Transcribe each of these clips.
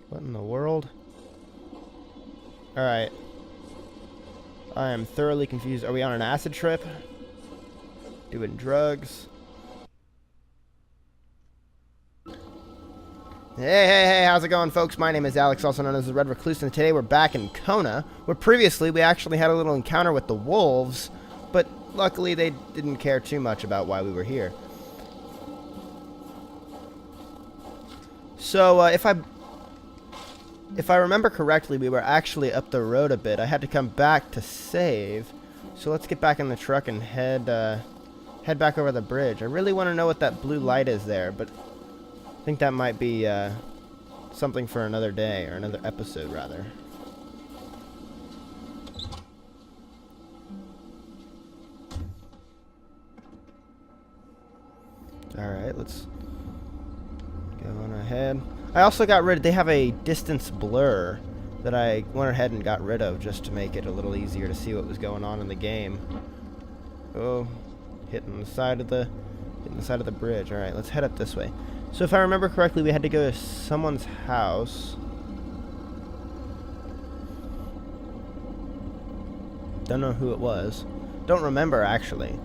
What in the world? Alright. I am thoroughly confused. Are we on an acid trip? Doing drugs? Hey, how's it going, folks? My name is Alex, also known as the Red Recluse, and today we're back in Kona, where previously we actually had a little encounter with the wolves, but luckily they didn't care too much about why we were here. So, if I remember correctly, we were actually up the road a bit. I had to come back to save, so let's get back in the truck and head back over the bridge. I really want to know what that blue light is there, but I think that might be something for another day, or another episode, rather. Alright, let's go on ahead. I also got rid of, they have a distance blur that I went ahead and got rid of just to make it a little easier to see what was going on in the game. Oh, hitting the side of the bridge. Alright, let's head up this way. So if I remember correctly, we had to go to someone's house. Don't know who it was. Don't remember, actually.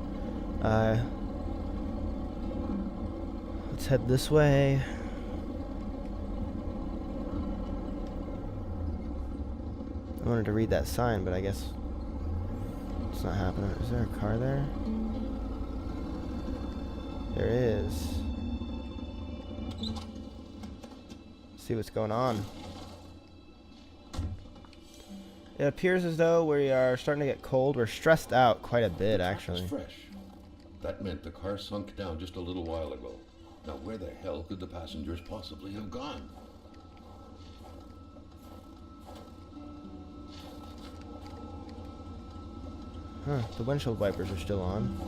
Let's head this way. I wanted to read that sign, but I guess it's not happening. Is there a car there? There is. See what's going on. It appears as though we are starting to get cold. We're stressed out quite a bit, actually. Fresh. That meant the car sunk down just a little while ago. Now where the hell could the passengers possibly have gone? Huh, the windshield wipers are still on.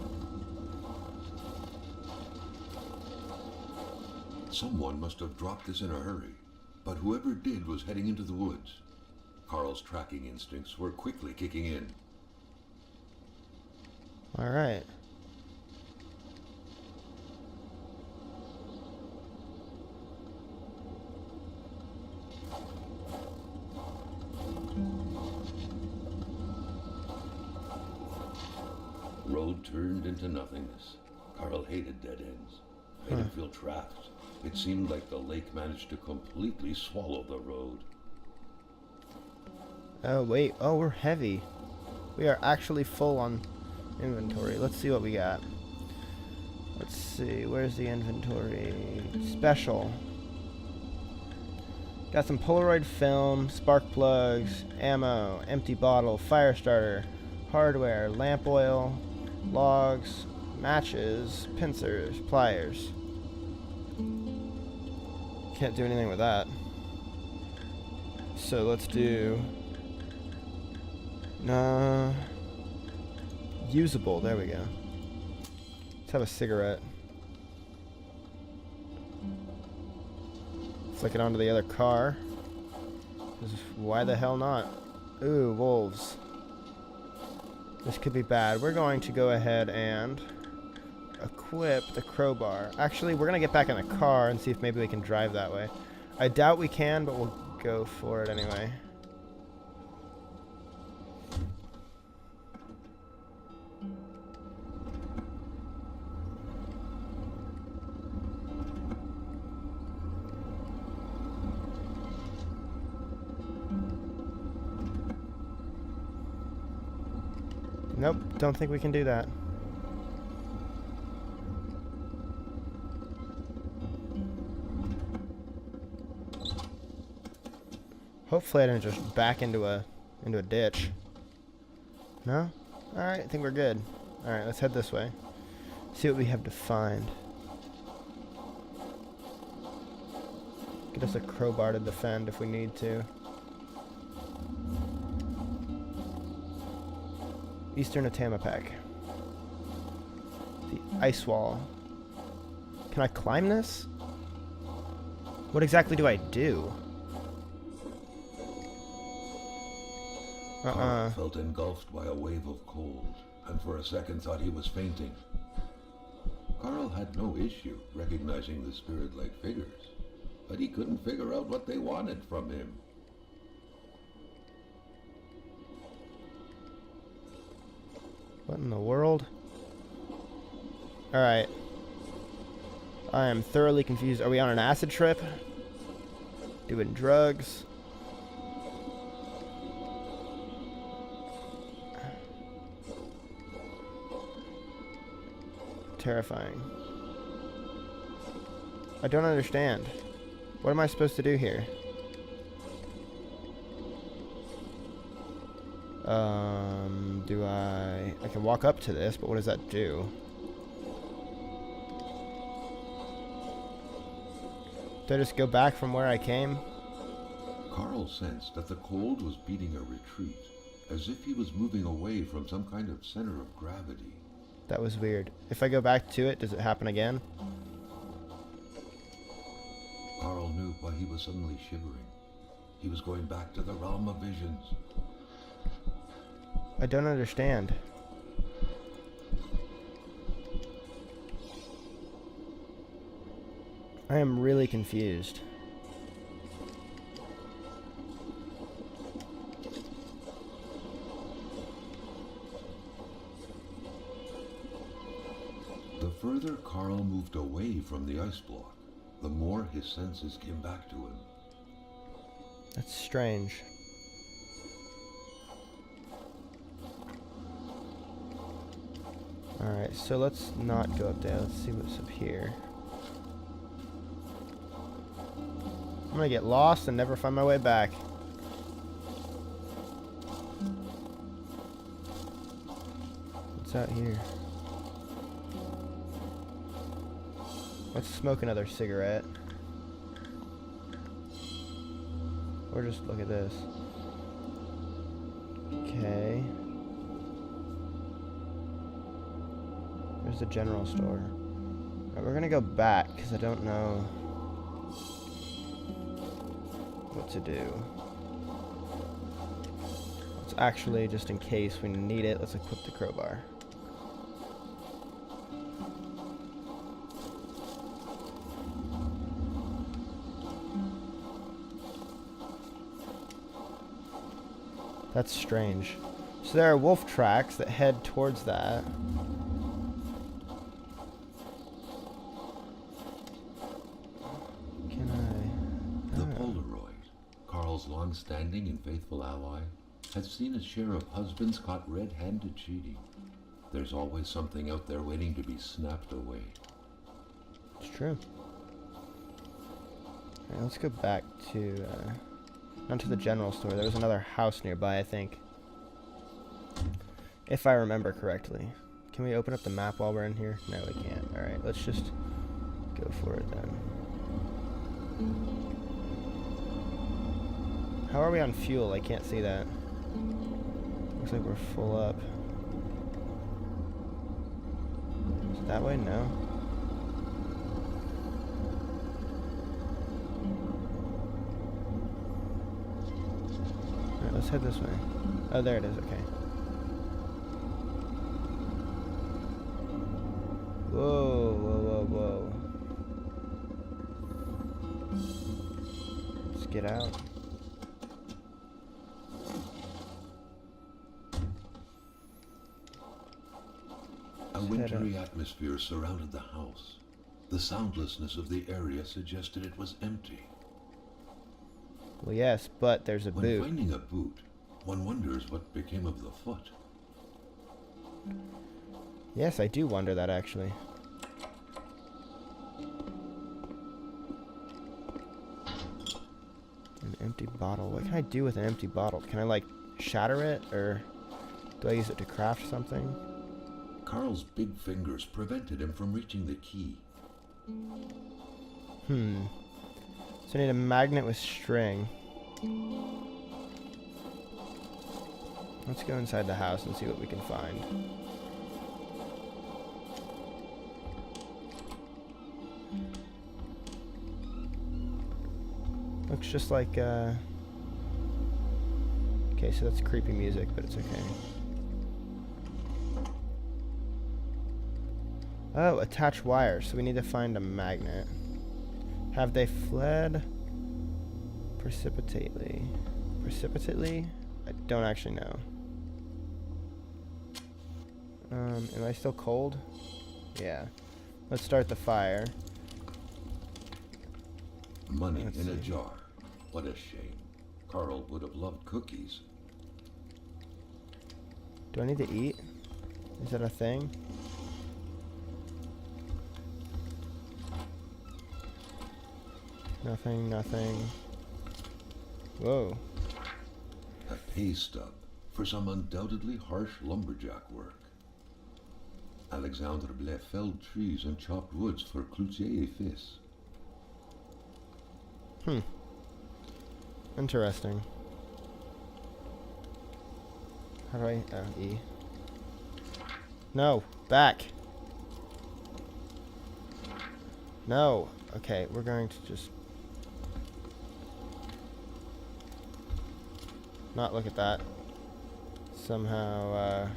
Someone must have dropped this in a hurry, but whoever did was heading into the woods. Carl's tracking instincts were quickly kicking in. All right. Road turned into nothingness. Carl hated dead ends. Made him feel trapped. It seemed like the lake managed to completely swallow the road. Oh, wait. Oh, we're heavy. We are actually full on inventory. Let's see what we got. Let's see. Where's the inventory? Special. Got some Polaroid film, spark plugs, ammo, empty bottle, fire starter, hardware, lamp oil, logs, matches, pincers, pliers. Can't do anything with that. So let's do usable. There we go. Let's have a cigarette. Flick it onto the other car. Why the hell not? Ooh, wolves. This could be bad. We're going to go ahead and equip the crowbar. Actually, we're going to get back in the car and see if maybe we can drive that way. I doubt we can, but we'll go for it anyway. Nope, don't think we can do that. Hopefully I didn't just back into a ditch. No? Alright, I think we're good. Alright, let's head this way. See what we have to find. Get us a crowbar to defend if we need to. Eastern Atamapak. The ice wall. Can I climb this? What exactly do I do? Carl felt engulfed by a wave of cold, and for a second thought he was fainting. Carl had no issue recognizing the spirit-like figures. but he couldn't figure out what they wanted from him. What in the world? Alright. I am thoroughly confused. Are we on an acid trip? Doing drugs? Terrifying. I don't understand. What am I supposed to do here? I can walk up to this, but what does that do? Do I just go back from where I came? Carl sensed that the cold was beating a retreat, as if he was moving away from some kind of center of gravity. That was weird. If I go back to it, does it happen again? Carl knew why he was suddenly shivering. He was going back to the realm of visions. I don't understand. I am really confused. The further Carl moved away from the ice block, the more his senses came back to him. That's strange. Alright, so let's not go up there. Let's see what's up here. I'm gonna get lost and never find my way back. What's out here? Let's smoke another cigarette. Or just look at this. Okay. There's the general store. Alright, we're gonna go back because I don't know what to do. Let's actually, just in case we need it, let's equip the crowbar. That's strange. So there are wolf tracks that head towards that. Can I... The Polaroid, Carl's long-standing and faithful ally, has seen his share of husbands caught red-handed cheating. There's always something out there waiting to be snapped away. It's true. Alright, let's go back to... not to the general store. There was another house nearby, I think. If I remember correctly. Can we open up the map while we're in here? No, we can't. Alright, let's just go for it then. How are we on fuel? I can't see that. Looks like we're full up. Is it that way? No. Alright, let's head this way. Oh, there it is. Okay. Whoa, whoa, whoa, whoa. Let's get out. A wintry atmosphere surrounded the house. The soundlessness of the area suggested it was empty. Well, yes, but there's a When boot. finding a boot, one wonders what became of the foot. Yes, I do wonder that, actually. An empty bottle. What can I do with an empty bottle? Can I, like, shatter it? Or do I use it to craft something? Carl's big fingers prevented him from reaching the key. So I need a magnet with string. Let's go inside the house and see what we can find. Looks just like, okay, so that's creepy music, but it's okay. Oh, attach wire, so we need to find a magnet. Have they fled precipitately? Precipitately? I don't actually know. Am I still cold? Yeah. Let's start the fire. Money Let's in a see. jar. What a shame. Carl would have loved cookies. Do I need to eat? Is that a thing? Nothing, nothing. Whoa. A pay stub for some undoubtedly harsh lumberjack work. Alexandre Blais felled trees and chopped woods for Cloutier et Fils. Interesting. How do I... Oh, E. No! Back! No! Okay, we're going to just... not look at that. Somehow,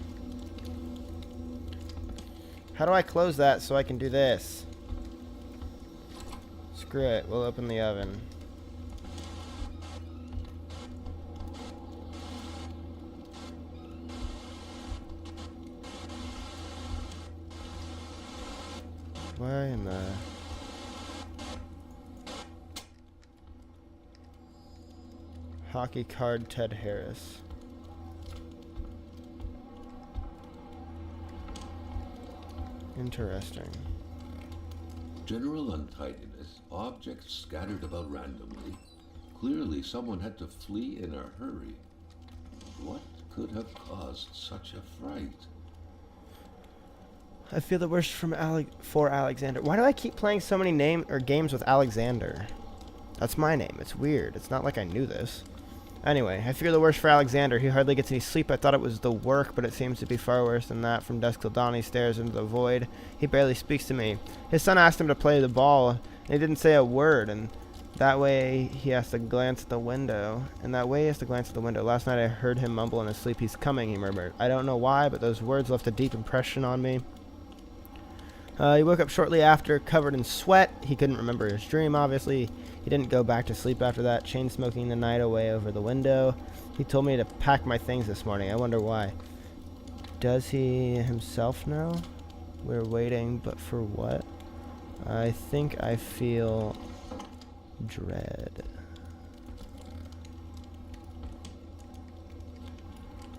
how do I close that so I can do this? Screw it, we'll open the oven. Why in the... hockey card Ted Harris. Interesting. General untidiness, objects scattered about randomly. Clearly someone had to flee in a hurry. What could have caused such a fright? I feel the worst for Alexander. Why do I keep playing so many games with Alexander? That's my name. It's weird. It's not like I knew this. Anyway, I fear the worst for Alexander. He hardly gets any sleep. I thought it was the work, but it seems to be far worse than that. From dusk till dawn, he stares into the void. He barely speaks to me. His son asked him to play the ball, and he didn't say a word, and that way he has to glance at the window. Last night I heard him mumble in his sleep, "He's coming," he murmured. I don't know why, but those words left a deep impression on me. He woke up shortly after, covered in sweat. He couldn't remember his dream, obviously. He didn't go back to sleep after that, chain smoking the night away over the window. He told me to pack my things this morning. I wonder why. Does he himself know? We're waiting, but for what? I think I feel dread.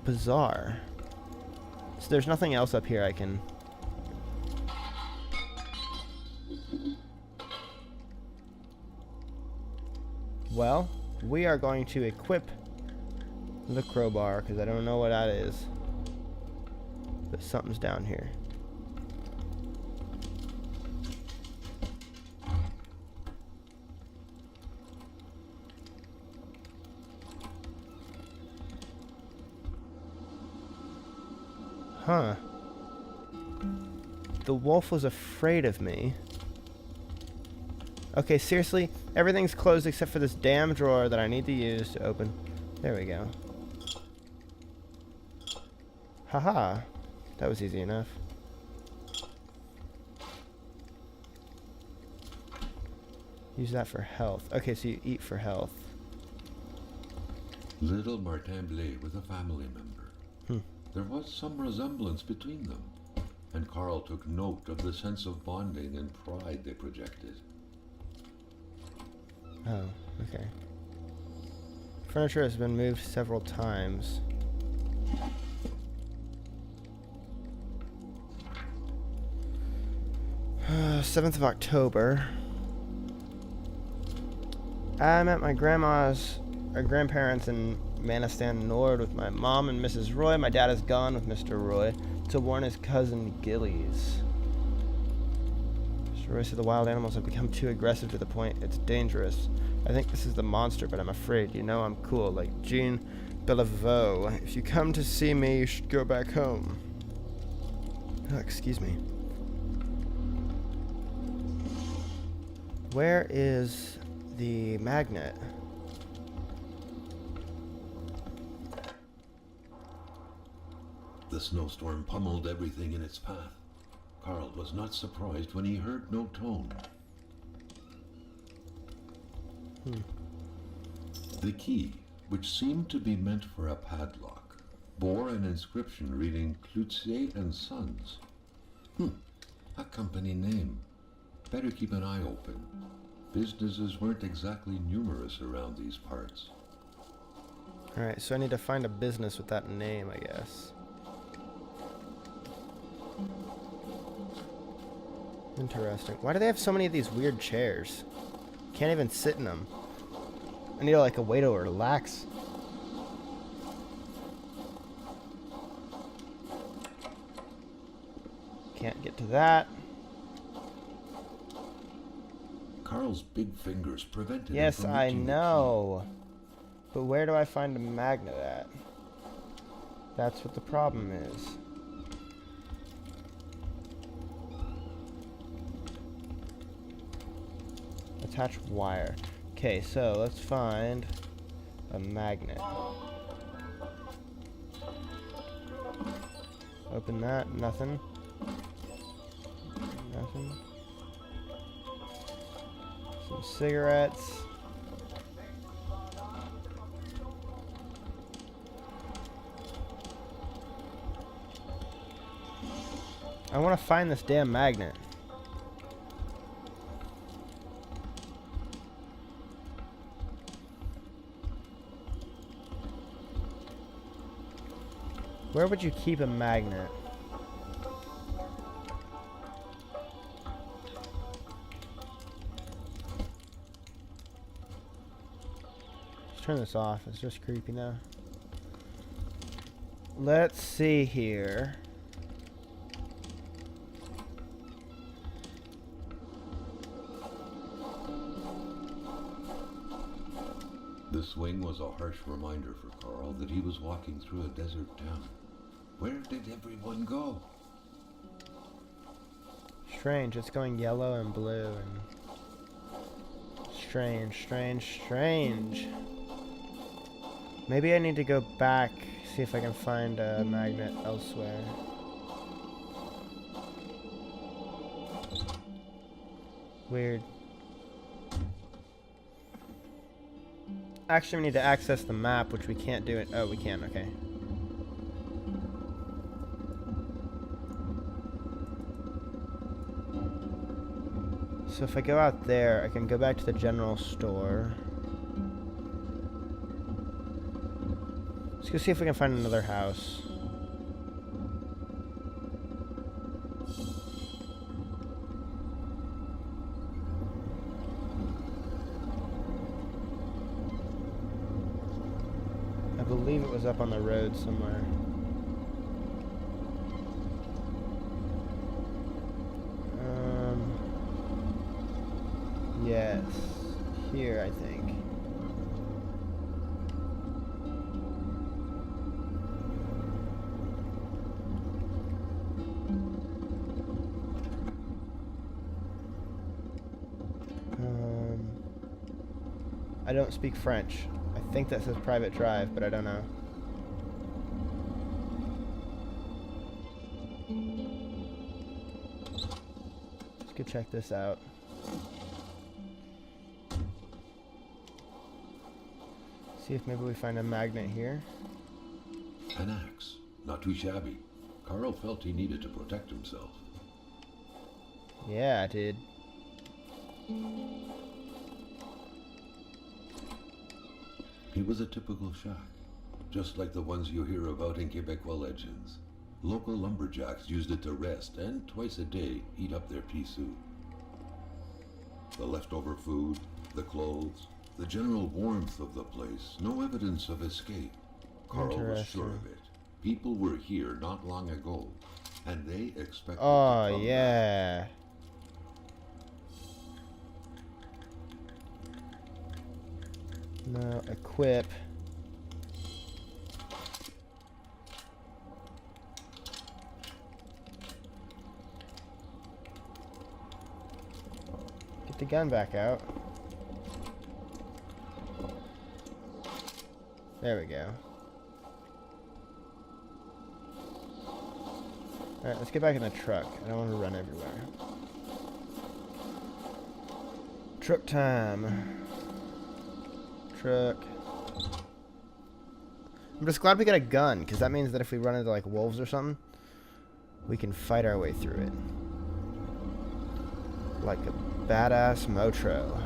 Bizarre. So there's nothing else up here I can... Well, we are going to equip the crowbar, because I don't know what that is. But something's down here. Huh. The wolf was afraid of me. Okay, seriously? Everything's closed except for this damn drawer that I need to use to open. There we go. Haha. That was easy enough. Use that for health. Okay, so you eat for health. Little Martin Blais with a family member. There was some resemblance between them, and Carl took note of the sense of bonding and pride they projected. Oh, okay. Furniture has been moved several times. Uh, 7th of October. I'm at my grandparents in Manistan Nord with my mom and Mrs. Roy. My dad is gone with Mr. Roy to warn his cousin Gillies. Mr. Roy said the wild animals have become too aggressive to the point it's dangerous. I think this is the monster, but I'm afraid. You know I'm cool, like Jean Beliveau. If you come to see me, you should go back home. Oh, excuse me. Where is the magnet? The snowstorm pummeled everything in its path. Carl was not surprised when he heard no tone. The key, which seemed to be meant for a padlock, bore an inscription reading Recluse and Sons. A company name. Better keep an eye open. Businesses weren't exactly numerous around these parts. Alright, so I need to find a business with that name, I guess. Interesting. Why do they have so many of these weird chairs? Can't even sit in them. I need like a way to relax. Can't get to that. Carl's big fingers prevented him Yes, from I reaching the know. But where do I find a magnet at? That's what the problem is. Attach wire. Okay, so let's find a magnet. Open that. Nothing. Nothing. Some cigarettes. I want to find this damn magnet. Where would you keep a magnet? Let's turn this off. It's just creepy now. Let's see here. The swing was a harsh reminder for Carl that he was walking through a desert town. Where did everyone go? Strange, it's going yellow and blue and strange, strange, strange. Maybe I need to go back, see if I can find a magnet elsewhere. Weird. Actually, we need to access the map, which we can't do it. Oh, we can, okay. So if I go out there, I can go back to the general store. Let's go see if we can find another house. I believe it was up on the road somewhere. Yes, here I think. I don't speak French. I think that says private drive, but I don't know. Let's go check this out. See if maybe we find a magnet here. An axe. Not too shabby. Carl felt he needed to protect himself. Yeah, I did. It was a typical shack, just like the ones you hear about in Quebecois legends. Local lumberjacks used it to rest and twice a day eat up their pea soup. The leftover food, the clothes, the general warmth of the place, no evidence of escape. Carl was sure of it. People were here not long ago, and they expected to come yeah. back. No, equip. Get the gun back out. There we go. Alright, let's get back in the truck. I don't want to run everywhere. Truck time. Truck. I'm just glad we got a gun, because that means that if we run into like wolves or something, we can fight our way through it. Like a badass Motro.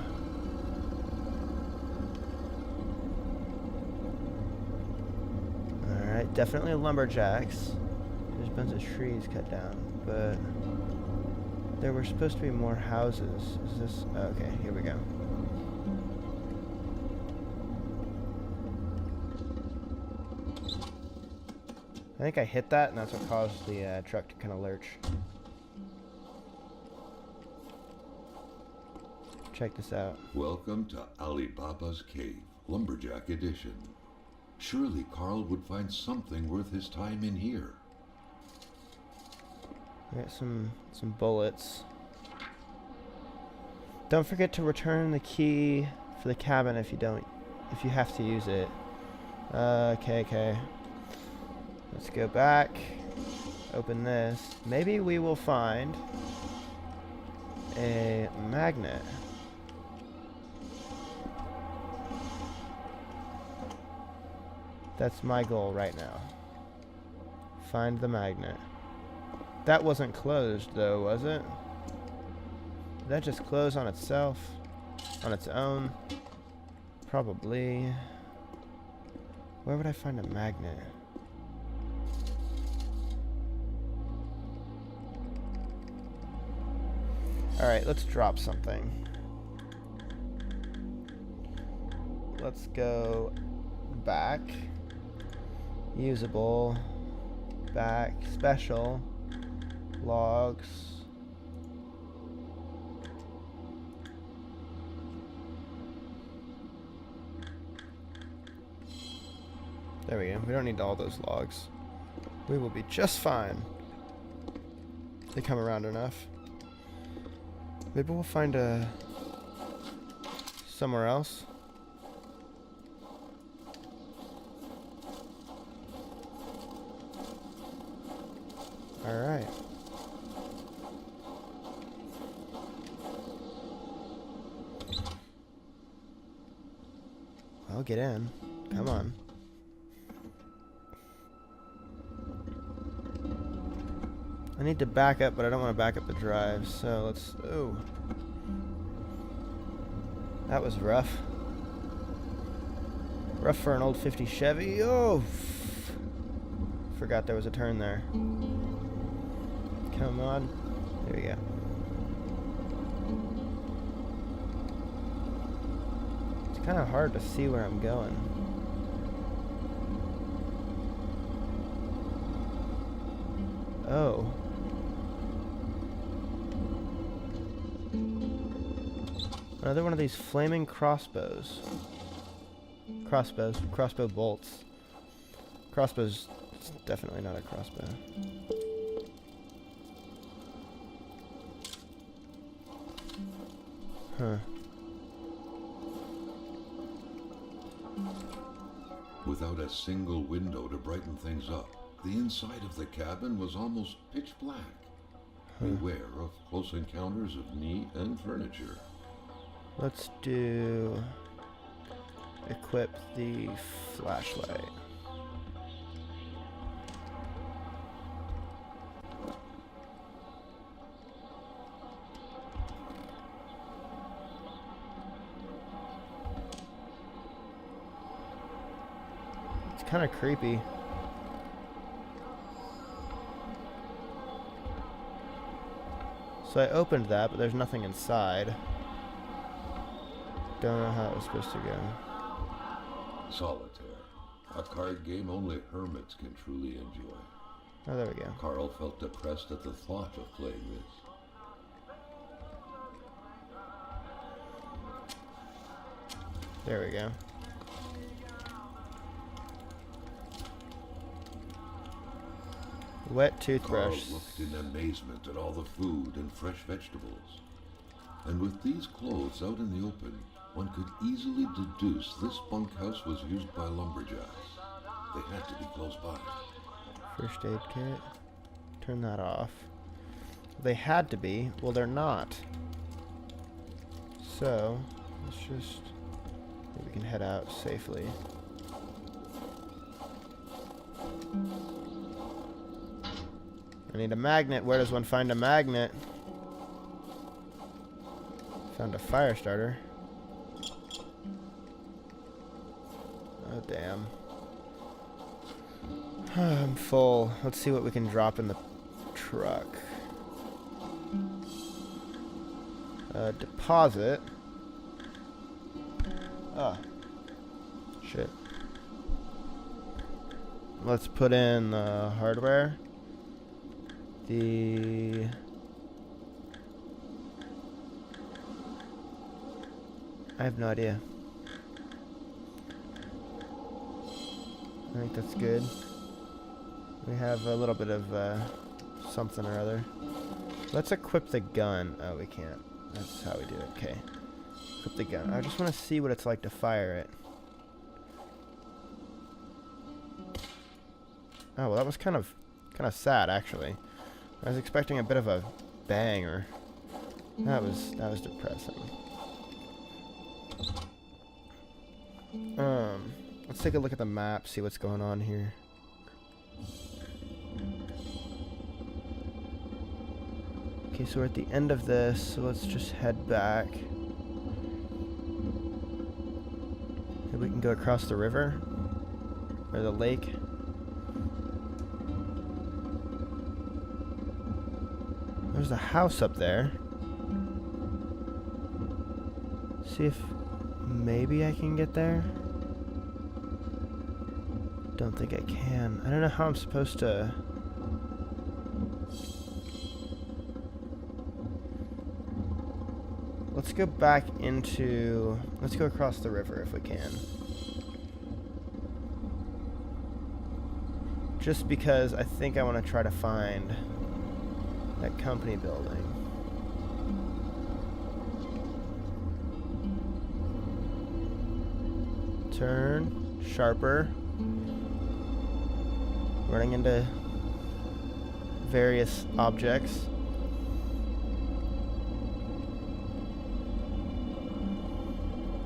Alright, definitely lumberjacks. There's a bunch of trees cut down, but there were supposed to be more houses. Is this... okay, here we go. I think I hit that, and that's what caused the truck to kind of lurch. Check this out. Welcome to Alibaba's Cave, Lumberjack Edition. Surely Carl would find something worth his time in here. I got some bullets. Don't forget to return the key for the cabin if you have to use it. Okay. Let's go back. Open this. Maybe we will find a magnet. That's my goal right now. Find the magnet. That wasn't closed though, was it? Did that just close on itself? On its own? Probably. Where would I find a magnet? Alright, let's drop something. Let's go back. Usable. Back. Special. Logs. There we go. We don't need all those logs. We will be just fine. They come around enough. Maybe we'll find a somewhere else. All right. I'll get in. Come on. I need to back up, but I don't want to back up the drive, so let's... oh. That was rough. Rough for an old 50 Chevy. Oh! Forgot there was a turn there. Come on. There we go. It's kind of hard to see where I'm going. Oh. Another one of these flaming crossbows. Crossbow bolts. Crossbow's definitely not a crossbow. Huh. Without a single window to brighten things up, the inside of the cabin was almost pitch black. Beware of close encounters of meat and furniture. Let's do... equip the flashlight. It's kind of creepy. So I opened that, but there's nothing inside. Don't know how it was supposed to go. Solitaire. A card game only hermits can truly enjoy. Oh, there we go. Carl felt depressed at the thought of playing this. There we go. Wet toothbrush. Carl looked in amazement at all the food and fresh vegetables. And with these clothes out in the open, one could easily deduce this bunkhouse was used by lumberjacks. They had to be close by. First aid kit. Turn that off. They had to be. Well, they're not. So, let's just Maybe we can head out safely. I need a magnet. Where does one find a magnet? Found a fire starter. Oh, damn. I'm full. Let's see what we can drop in the truck. Deposit. Oh. Shit. Let's put in the hardware. I have no idea. I think that's good. We have a little bit of something or other. Let's equip the gun. Oh, we can't. That's how we do it. Okay. Equip the gun. I just want to see what it's like to fire it. Oh, well, that was kind of sad, actually. I was expecting a bit of a bang, or that was depressing. Let's take a look at the map, see what's going on here. Okay, so we're at the end of this, so let's just head back. Maybe we can go across the river or the lake. There's a house up there. See if maybe I can get there. Don't think I can. I don't know how I'm supposed to. Let's go back into. Let's go across the river if we can. Just because I think I want to try to find that company building. Turn sharper. Running into various objects.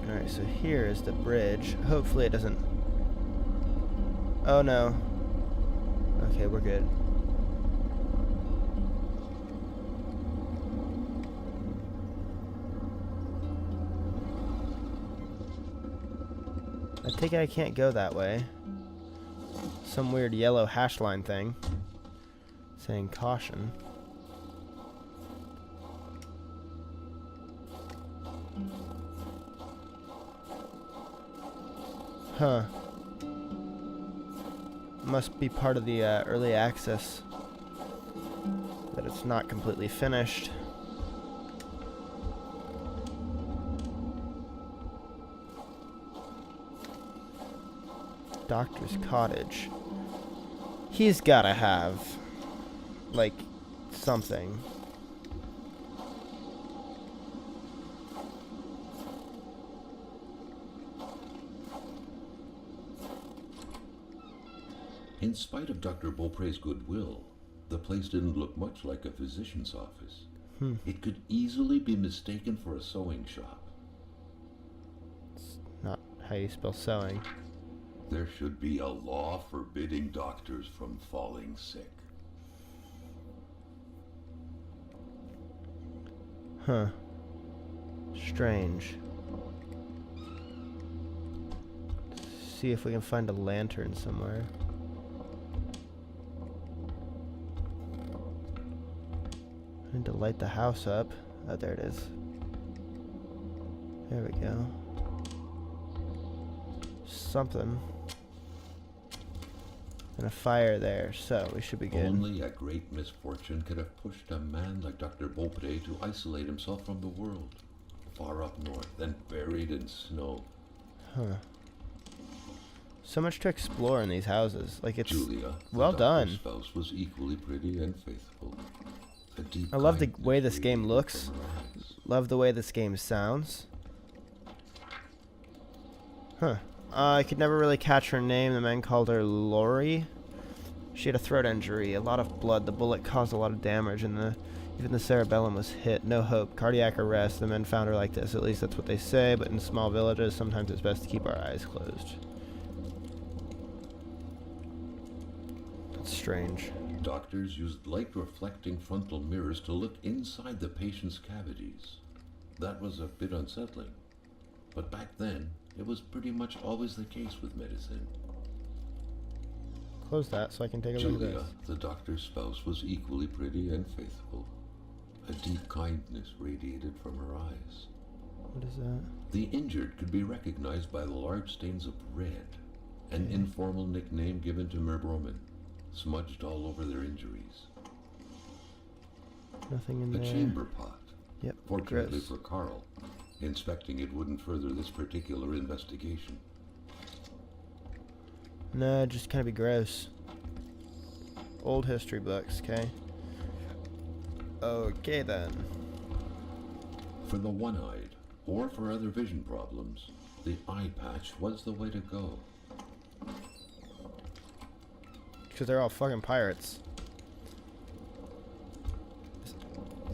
Alright, so here is the bridge. Hopefully it doesn't. Oh no. Okay, we're good. I think I can't go that way. Some weird yellow hash line thing saying caution. Huh. Must be part of the early access. That it's not completely finished. Doctor's cottage. He's gotta have, like, something. In spite of Dr. Beaupre's goodwill, the place didn't look much like a physician's office. It could easily be mistaken for a sewing shop. It's not how you spell sewing. There should be a law forbidding doctors from falling sick. Huh. Strange. See if we can find a lantern somewhere. I need to light the house up. Oh, there it is. There we go. Something. And a fire there, so we should be good. Only a great misfortune could have pushed a man like Dr. Beaupre to isolate himself from the world, far up north and buried in snow. Huh. So much to explore in these houses. Like, it's Julia, well done. Spouse, was equally pretty and faithful. I love the way this game looks. Love the way this game sounds. Huh. I could never really catch her name. The man called her Lori. She had a throat injury, a lot of blood. The bullet caused a lot of damage, and the Even the cerebellum was hit. No hope. Cardiac arrest. The men found her like this. At least that's what they say. But in small villages, sometimes it's best to keep our eyes closed. That's strange. Doctors used light-reflecting frontal mirrors to look inside the patient's cavities. That was a bit unsettling. But back then, it was pretty much always the case with medicine. Close that so I can take a look at Julia, this. the doctor's spouse, was equally pretty and faithful. A deep kindness radiated from her eyes. What is that? The injured could be recognized by the large stains of red, an informal nickname given to Merbromen, smudged all over their injuries. Nothing in A there. chamber pot. Yep. Fortunately Gross. for Carl, inspecting it wouldn't further this particular investigation. No, just kind of be gross. Old history books, okay? Okay then. For the one-eyed, or for other vision problems, the eye patch was the way to go. Because they're all fucking pirates. Is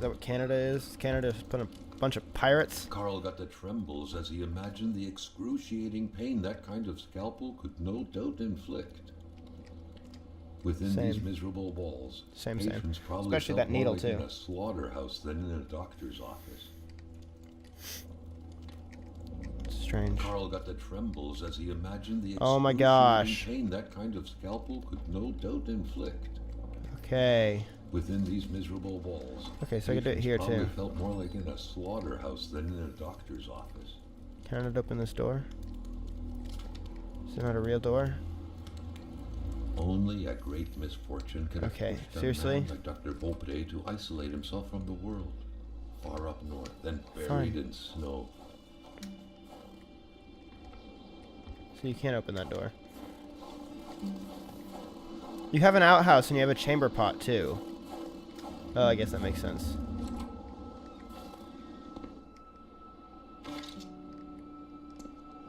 that what Canada is? Canada's put a bunch of pirates? Carl got the trembles as he imagined the excruciating pain that kind of scalpel could no doubt inflict. Within these miserable walls, patients probably Especially felt that needle more like too. in a slaughterhouse than in a doctor's office. It's strange. Carl got the trembles as he imagined the Oh my excruciating gosh. pain that kind of scalpel could no doubt inflict. Okay. Within these miserable walls, Okay, so I can do it here probably too. felt more like in a slaughterhouse than in a doctor's office. Can I open this door? Is it not a real door? Only a great misfortune could have Okay, pushed a seriously? man like Dr. Beaupre to isolate himself from the world, far up north and buried Fine. in snow. So you can't open that door. You have an outhouse and you have a chamber pot too. Oh, I guess that makes sense.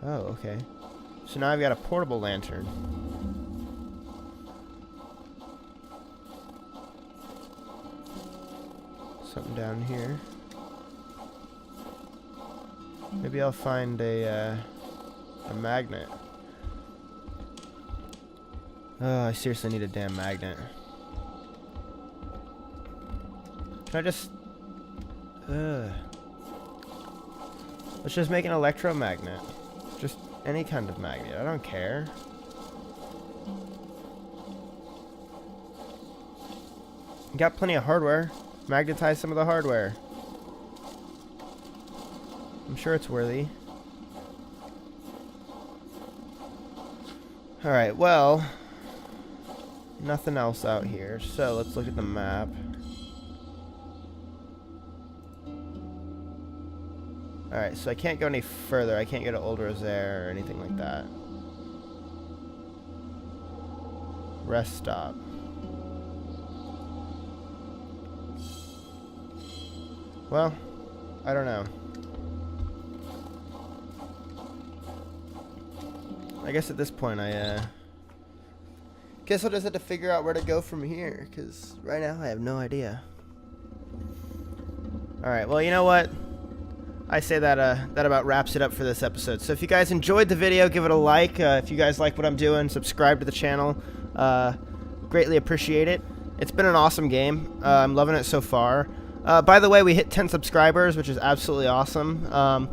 Oh, okay. So now I've got a portable lantern. Something down here. Maybe I'll find a magnet. Oh, I seriously need a damn magnet. Can I just... Let's just make an electromagnet. Just any kind of magnet. I don't care. Got plenty of hardware. Magnetize some of the hardware. I'm sure it's worthy. Alright, well... Nothing else out here. So, let's look at the map. Alright, so I can't go any further. I can't go to Old Rosaire or anything like that. Rest stop. Well, I don't know. I guess at this point guess I'll just have to figure out where to go from here, because right now I have no idea. Alright, well, you know what? I say that that about wraps it up for this episode. So if you guys enjoyed the video, give it a like. If you guys like what I'm doing, subscribe to the channel. Greatly appreciate it. It's been an awesome game. I'm loving it so far. By the way, we hit 10 subscribers, which is absolutely awesome.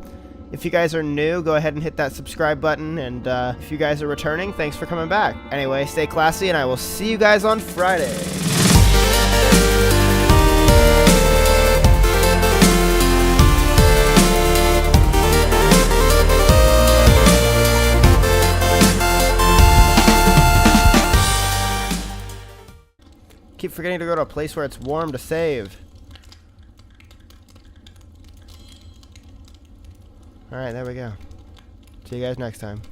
If you guys are new, go ahead and hit that subscribe button. And if you guys are returning, thanks for coming back. Anyway, stay classy, and I will see you guys on Friday. Keep forgetting to go to a place where it's warm to save. Alright, there we go. See you guys next time.